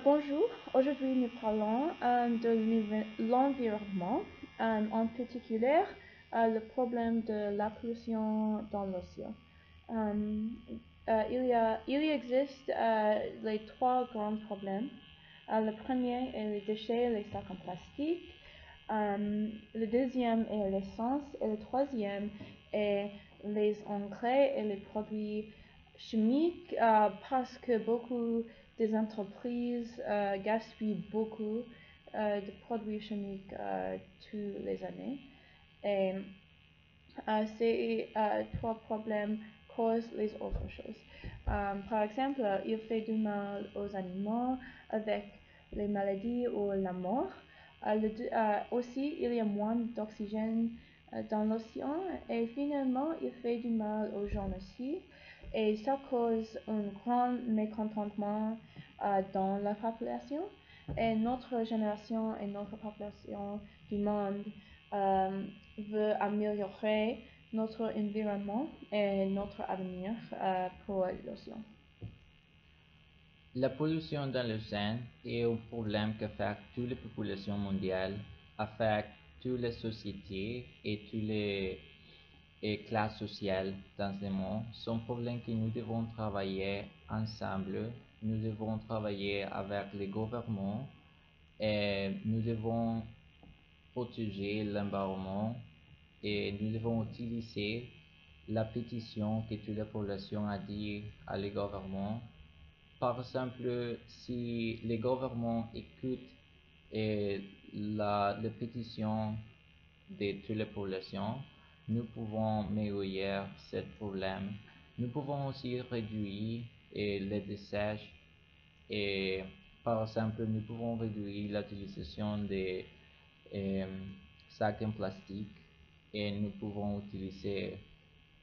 Bonjour, aujourd'hui nous parlons de l'environnement, en particulier le problème de la pollution dans l'océan. Il existe les trois grands problèmes. Le premier est les déchets, les sacs en plastique. Le deuxième est l'essence et le troisième est les engrais et les produits chimiques parce que beaucoup des entreprises gaspillent beaucoup de produits chimiques tous les années. Et ces trois problèmes causent les autres choses. Par exemple, il fait du mal aux animaux avec les maladies ou la mort. Aussi, il y a moins d'oxygène dans l'océan et finalement, il fait du mal aux gens aussi. Et ça cause un grand mécontentement dans la population. Et notre génération et notre population du monde veut améliorer notre environnement et notre avenir pour l'océan. La pollution dans l'océan est un problème qui affecte toutes les populations mondiales, affecte toutes les sociétés et toutes les classes sociales dans le monde. C'est un problème que nous devons travailler ensemble, nous devons travailler avec les gouvernements et nous devons protéger l'environnement et nous devons utiliser la pétition que toute la population a dit à les gouvernements. Par exemple, si les gouvernements écoutent la pétition de toutes les populations, nous pouvons améliorer ce problème. Nous pouvons aussi réduire les déchets et par exemple, nous pouvons réduire l'utilisation des euh, sacs en plastique et nous pouvons utiliser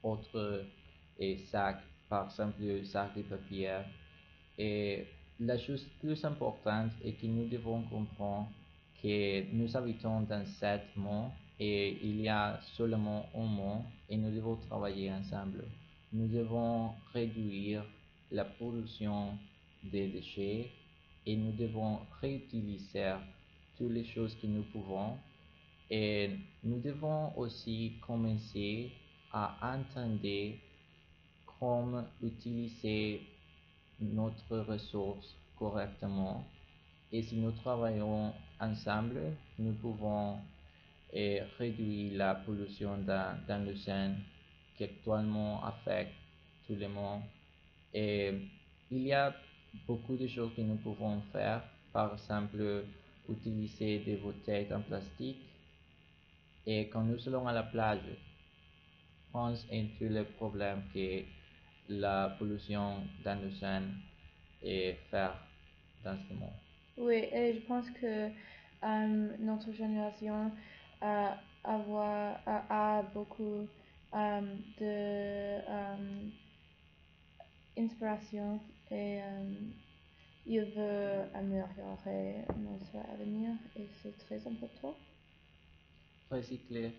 autres sacs, par exemple, le sac de papier. Et la chose plus importante est que nous devons comprendre que nous habitons dans cet monde et il y a seulement un monde et nous devons travailler ensemble. Nous devons réduire la pollution des déchets et nous devons réutiliser toutes les choses que nous pouvons et nous devons aussi commencer à entendre comment utiliser notre ressource correctement. Et si nous travaillons ensemble, nous pouvons réduire la pollution dans l'océan qui actuellement affecte tout le monde. Et il y a beaucoup de choses que nous pouvons faire, par exemple utiliser des bouteilles en plastique. Et quand nous allons à la plage, pense tous les problèmes que la pollution dans l'océan et faire dans ce monde. Oui, et je pense que notre génération a beaucoup de inspiration et il veut améliorer notre avenir et c'est très important. Recycler